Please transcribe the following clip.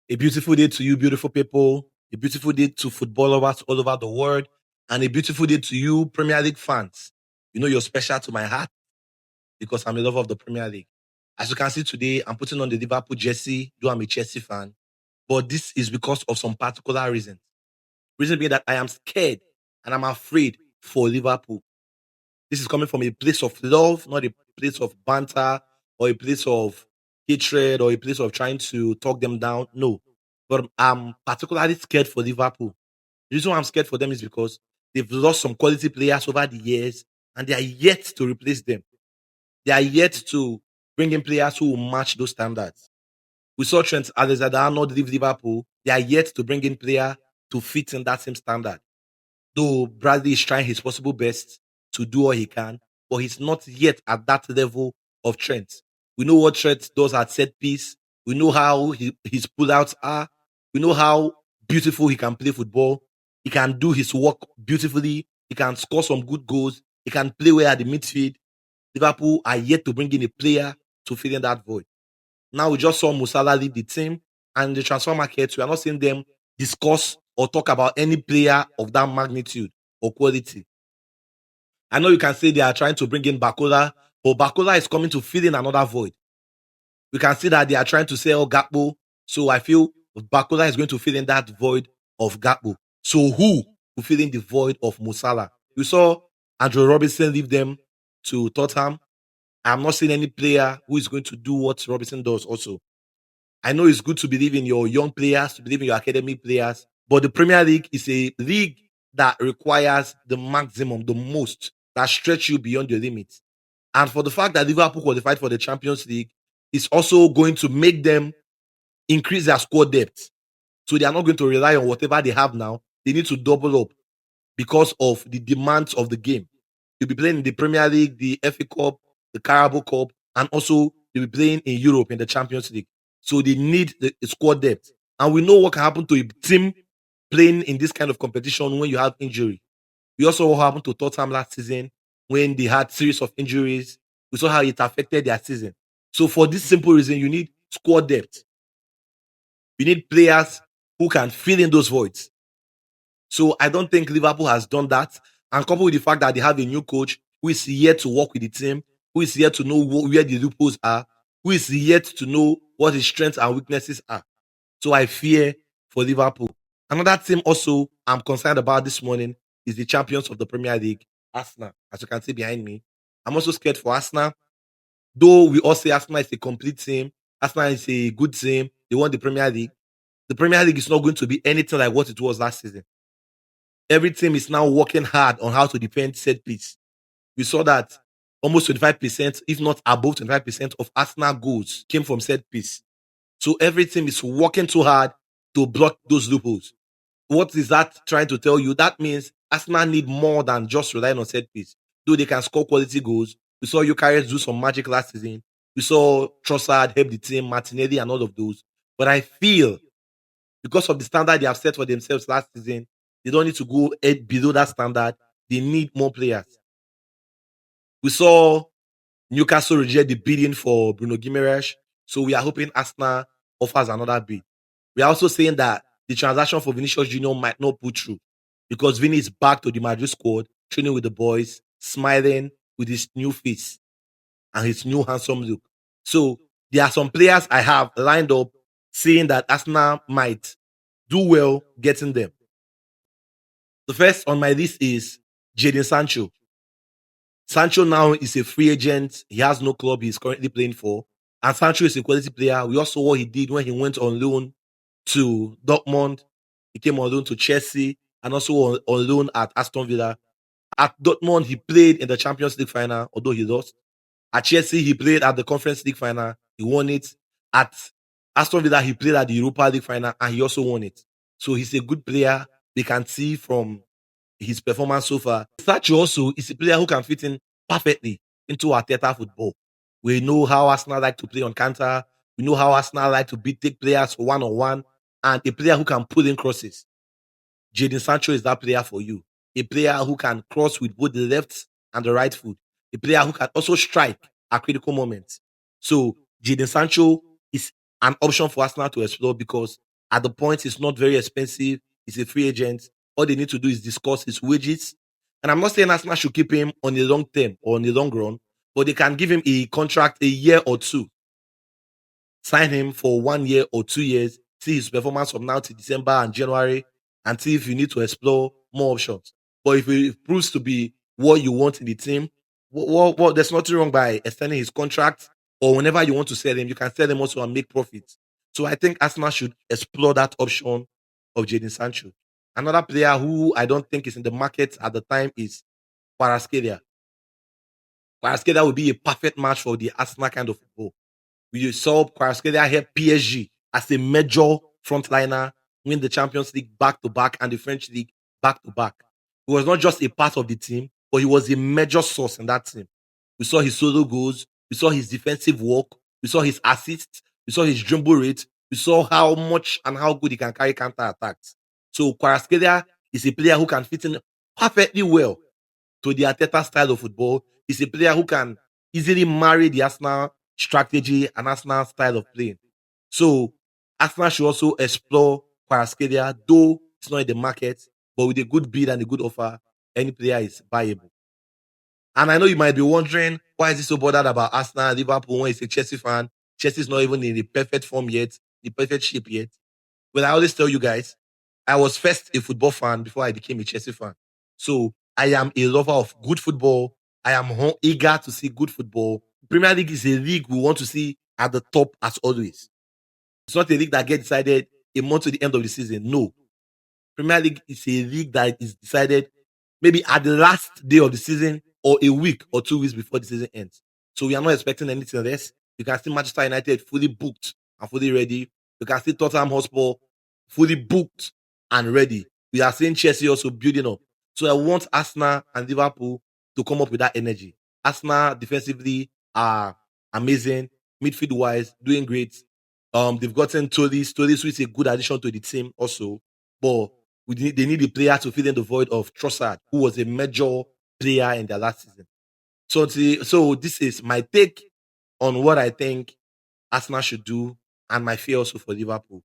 A beautiful day to you, beautiful people. A beautiful day to football lovers all over the world. And a beautiful day to you, Premier League fans. You know, you're special to my heart because I'm a lover of the Premier League. As you can see today, I'm putting on the Liverpool jersey, though I'm a Chelsea fan. But this is because of some particular reasons. Reason being that I am scared and I'm afraid for Liverpool. This is coming from a place of love, not a place of banter or a place of hatred or a place of trying to talk them down. No. But I'm particularly scared for Liverpool. The reason why I'm scared for them is because they've lost some quality players over the years and they are yet to replace them. They are yet to bring in players who will match those standards. We saw Trent Alexander-Arnold leave Liverpool. They are yet to bring in player to fit in that same standard. Though Bradley is trying his possible best to do all he can, but he's not yet at that level of Trent. We know what Trent does at set piece. We know how his pullouts are. We know how beautiful he can play football. He can do his work beautifully. He can score some good goals. He can play well at the midfield. Liverpool are yet to bring in a player to fill in that void. Now we just saw Musala leave the team, and in the transfer market, we are not seeing them discuss or talk about any player of that magnitude or quality. I know you can say they are trying to bring in Bakola, but Bakola is coming to fill in another void. We can see that they are trying to sell Gakpo, so I feel Bakola is going to fill in that void of Gakpo. So who will fill in the void of Musala? You saw Andrew Robinson leave them to Tottenham. I'm not seeing any player who is going to do what Robinson does also. I know it's good to believe in your young players, to believe in your academy players, but the Premier League is a league that requires the maximum, the most, that stretch you beyond your limits. And for the fact that Liverpool qualified for the Champions League, is also going to make them increase their squad depth. So they are not going to rely on whatever they have now. They need to double up because of the demands of the game. You'll be playing in the Premier League, the FA Cup, the Carabao Cup, and also you'll be playing in Europe in the Champions League. So they need the squad depth. And we know what can happen to a team playing in this kind of competition when you have injury. We also saw what happened to Tottenham last season when they had series of injuries. We saw how it affected their season. So for this simple reason, you need squad depth. You need players who can fill in those voids. So I don't think Liverpool has done that. And coupled with the fact that they have a new coach who is yet to work with the team, who is yet to know where the loopholes are, who is yet to know what his strengths and weaknesses are. So I fear for Liverpool. Another team also I'm concerned about this morning is the champions of the Premier League, Arsenal, as you can see behind me. I'm also scared for Arsenal. Though we all say Arsenal is a complete team, Arsenal is a good team, they won the Premier League. The Premier League is not going to be anything like what it was last season. Every team is now working hard on how to defend set piece. We saw that almost 25%, if not above 25% of Arsenal goals came from set piece. So every team is working too hard to block those loopholes. What is that trying to tell you? That means Arsenal need more than just relying on set piece. Though they can score quality goals. We saw Eucharist do some magic last season. We saw Trossard help the team, Martinelli and all of those. But I feel because of the standard they have set for themselves last season, they don't need to go below that standard. They need more players. We saw Newcastle reject the bidding for Bruno Guimaraes. So we are hoping Arsenal offers another bid. We are also saying that the transaction for Vinicius Junior might not pull through because Vini is back to the Madrid squad, training with the boys, smiling with his new face and his new handsome look. So there are some players I have lined up saying that Arsenal might do well getting them. The first on my list is Jadon Sancho. Sancho now is a free agent. He has no club he's currently playing for. And Sancho is a quality player. We also saw what he did when he went on loan to Dortmund. He came on loan to Chelsea and also on loan at Aston Villa. At Dortmund, he played in the Champions League final, although he lost. At Chelsea, he played at the Conference League final. He won it. At Aston Villa, he played at the Europa League final and he also won it. So he's a good player. We can see from his performance so far. Sancho also is a player who can fit in perfectly into Arteta football. We know how Arsenal like to play on counter. We know how Arsenal like to take players for one-on-one and a player who can pull in crosses. Jadon Sancho is that player for you. A player who can cross with both the left and the right foot. A player who can also strike at critical moments. So Jadon Sancho is an option for Arsenal to explore because At the point, it's not very expensive. He's a free agent. All they need to do is discuss his wages. And I'm not saying Arsenal should keep him on the long term or on the long run, but they can give him a contract a year or two, sign him for 1 year or 2 years, see his performance from now to December and January, and see if you need to explore more options. But if it proves to be what you want in the team, there's nothing wrong by extending his contract, or whenever you want to sell him, you can sell him also and make profits. So I think Arsenal should explore that option of Jadon Sancho. Another player who I don't think is in the market at the time is Kvaratskhelia. Kvaratskhelia would be a perfect match for the Arsenal kind of football. We saw Kvaratskhelia help PSG as a major frontliner win the Champions League back to back and the French League back to back. He was not just a part of the team, but he was a major source in that team. We saw his solo goals, we saw his defensive work, we saw his assists, we saw his dribble rate, we saw how much and how good he can carry counter attacks. So Kvaratskhelia is a player who can fit in perfectly well to the Arteta style of football. He's a player who can easily marry the Arsenal strategy and Arsenal style of playing. So Arsenal should also explore Kvaratskhelia, though it's not in the market, but with a good bid and a good offer, any player is buyable. And I know you might be wondering, why is he so bothered about Arsenal, Liverpool when he's a Chelsea fan? Chelsea's not even in the perfect form yet, the perfect shape yet. Well, I always tell you guys, I was first a football fan before I became a Chelsea fan. So I am a lover of good football. I am eager to see good football. Premier League is a league we want to see at the top as always. It's not a league that gets decided a month to the end of the season. No. Premier League is a league that is decided maybe at the last day of the season or a week or 2 weeks before the season ends. So we are not expecting anything less. You can see Manchester United fully booked and fully ready. You can see Tottenham Hotspur fully booked and ready. We are seeing Chelsea also building up. So I want Arsenal and Liverpool to come up with that energy. Arsenal defensively are amazing, midfield wise, doing great. They've gotten Tolis. Tolis is a good addition to the team also, but they need a player to fill in the void of Trossard, who was a major player in their last season. So this is my take on what I think Arsenal should do and my fear also for Liverpool.